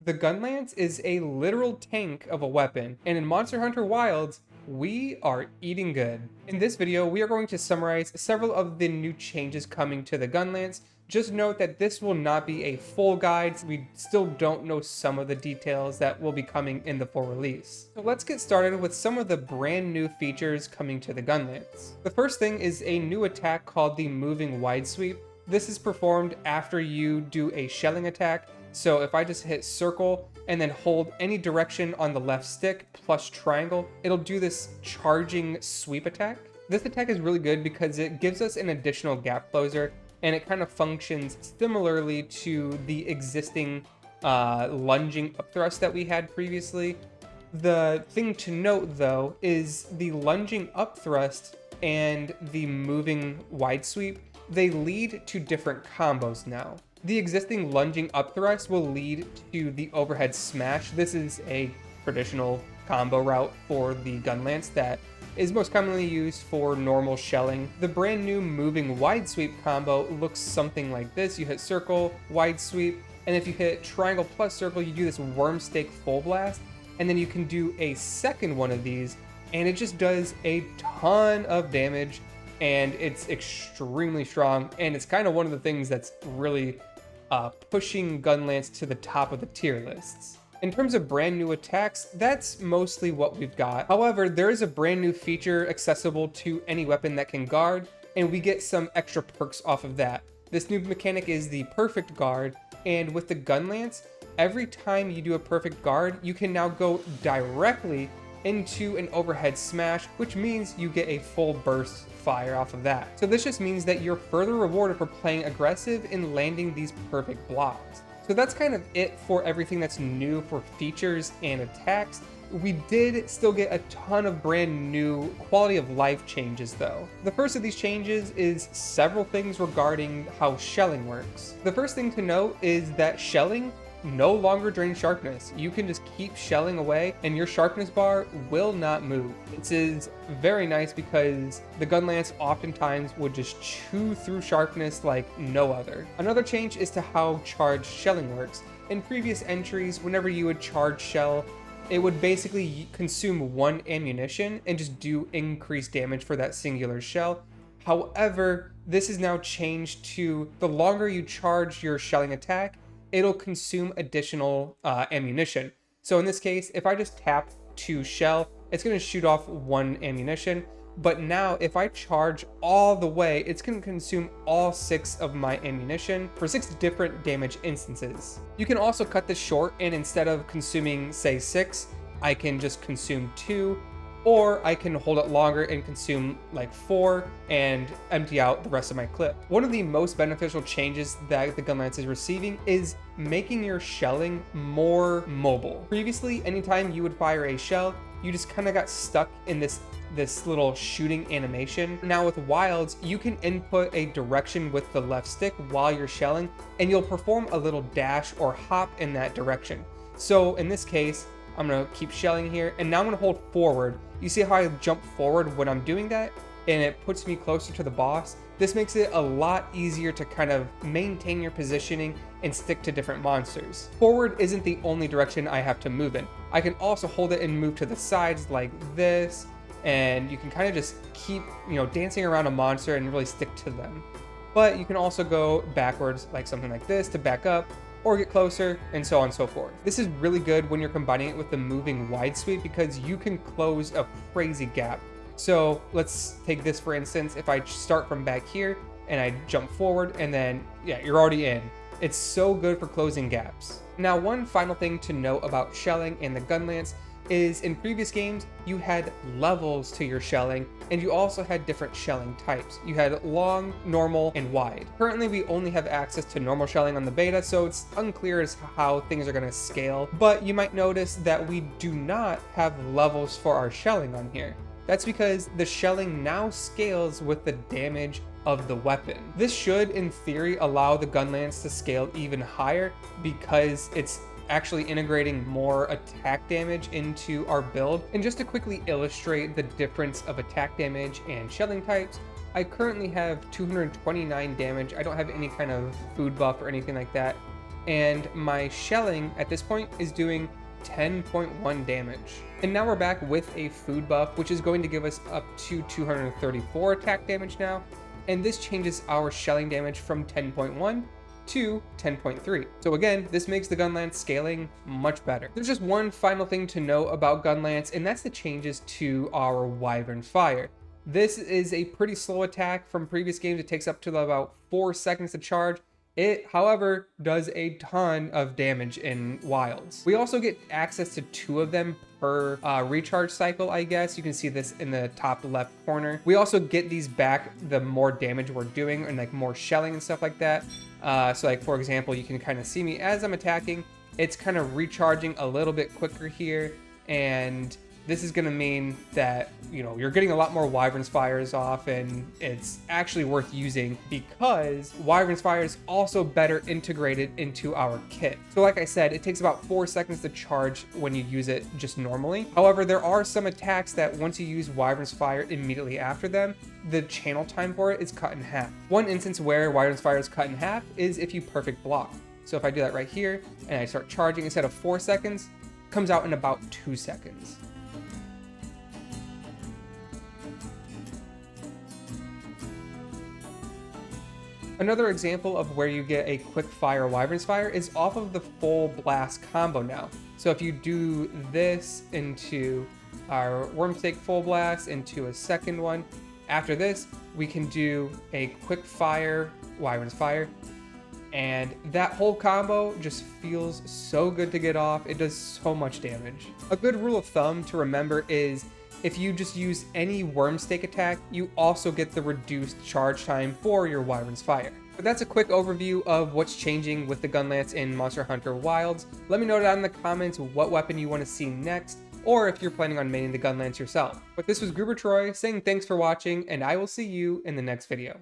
The Gunlance is a literal tank of a weapon, and in Monster Hunter Wilds, we are eating good. In this video, we are going to summarize several of the new changes coming to the Gunlance. Just note that this will not be a full guide. We still don't know some of the details that will be coming in the full release. So let's get started with some of the brand new features coming to the Gunlance. The first thing is a new attack called the Moving Wide Sweep. This is performed after you do a shelling attack. So if I just hit circle and then hold any direction on the left stick plus triangle, it'll do this charging sweep attack. This attack is really good because it gives us an additional gap closer, and it kind of functions similarly to the existing lunging up thrust that we had previously. The thing to note though is the lunging up thrust and the moving wide sweep, they lead to different combos now. The existing lunging up thrust will lead to the overhead smash. This is a traditional combo route for the Gunlance that is most commonly used for normal shelling. The brand new moving wide sweep combo looks something like this. You hit circle, wide sweep, and if you hit triangle plus circle, you do this worm stake full blast, and then you can do a second one of these, and it just does a ton of damage, and it's extremely strong, and it's kind of one of the things that's really pushing Gunlance to the top of the tier lists. In terms of brand new attacks, that's mostly what we've got. However, there is a brand new feature accessible to any weapon that can guard, and we get some extra perks off of that. This new mechanic is the perfect guard, and with the Gunlance, every time you do a perfect guard, you can now go directly into an overhead smash, which means you get a full burst fire off of that. So this just means that you're further rewarded for playing aggressive and landing these perfect blocks. So that's kind of it for everything that's new for features and attacks. We did still get a ton of brand new quality of life changes though. The first of these changes is several things regarding how shelling works. The first thing to note is that shelling no longer drains sharpness. You can just keep shelling away and your sharpness bar will not move. This is very nice because the Gunlance oftentimes would just chew through sharpness like no other. Another change is to how charged shelling works. In previous entries, whenever you would charge shell, it would basically consume one ammunition and just do increased damage for that singular shell. However, this is now changed to the longer you charge your shelling attack, it'll consume additional ammunition. So in this case, if I just tap to shell, it's going to shoot off one ammunition. But now if I charge all the way, it's going to consume all 6 of my ammunition for 6 different damage instances. You can also cut this short, and instead of consuming, say, 6, I can just consume 2. Or I can hold it longer and consume like 4 and empty out the rest of my clip. One of the most beneficial changes that the Gunlance is receiving is making your shelling more mobile. Previously, anytime you would fire a shell, you just kind of got stuck in this little shooting animation. Now with Wilds, you can input a direction with the left stick while you're shelling, and you'll perform a little dash or hop in that direction. So in this case, I'm gonna keep shelling here, and now I'm gonna hold forward. You see how I jump forward when I'm doing that, and it puts me closer to the boss? This makes it a lot easier to kind of maintain your positioning and stick to different monsters. Forward isn't the only direction I have to move in. I can also hold it and move to the sides like this, and you can kind of just keep, dancing around a monster and really stick to them. But you can also go backwards like something like this to back up, or get closer, and so on and so forth. This is really good when you're combining it with the moving wide sweep because you can close a crazy gap. So let's take this for instance. If I start from back here and I jump forward, and then you're already in. It's so good for closing gaps. Now, one final thing to note about shelling and the Gunlance is in previous games, you had levels to your shelling, and you also had different shelling types. You had long, normal, and wide. Currently, we only have access to normal shelling on the beta, so it's unclear as to how things are gonna scale, but you might notice that we do not have levels for our shelling on here. That's because the shelling now scales with the damage of the weapon. This should, in theory, allow the Gunlance to scale even higher because it's actually integrating more attack damage into our build. And just to quickly illustrate the difference of attack damage and shelling types, I currently have 229 damage. I don't have any kind of food buff or anything like that. and my shelling at this point is doing 10.1 damage. And now we're back with a food buff, which is going to give us up to 234 attack damage now, and this changes our shelling damage from 10.1 to 10.3. So again, this makes the Gunlance scaling much better. There's just one final thing to know about Gunlance, and that's the changes to our Wyvern Fire. This is a pretty slow attack. From previous games, it takes up to about 4 seconds to charge. It, however, does a ton of damage in wilds. We also get access to 2 of them per recharge cycle, I guess. You can see this in the top left corner. We also get these back the more damage we're doing and like more shelling and stuff like that. So like, for example, you can kind of see me as I'm attacking. It's kind of recharging a little bit quicker here, and this is going to mean that, you know, you're getting a lot more Wyvern's Fires off, and it's actually worth using because Wyvern's Fire is also better integrated into our kit. So like I said, it takes about 4 seconds to charge when you use it just normally. However, there are some attacks that once you use Wyvern's Fire immediately after them, the channel time for it is cut in half. One instance where Wyvern's Fire is cut in half is if you perfect block. So if I do that right here and I start charging, instead of 4 seconds, it comes out in about 2 seconds. Another example of where you get a quick fire Wyvern's Fire is off of the full blast combo now. So if you do this into our Wormstake full blast into a second one, after this, we can do a quick fire Wyvern's Fire, and that whole combo just feels so good to get off. It does so much damage. A good rule of thumb to remember is if you just use any Wormstake attack, you also get the reduced charge time for your Wyvern's Fire. But that's a quick overview of what's changing with the Gunlance in Monster Hunter Wilds. Let me know down in the comments what weapon you want to see next, or if you're planning on maining the Gunlance yourself. But this was Gruber Troy saying thanks for watching, and I will see you in the next video.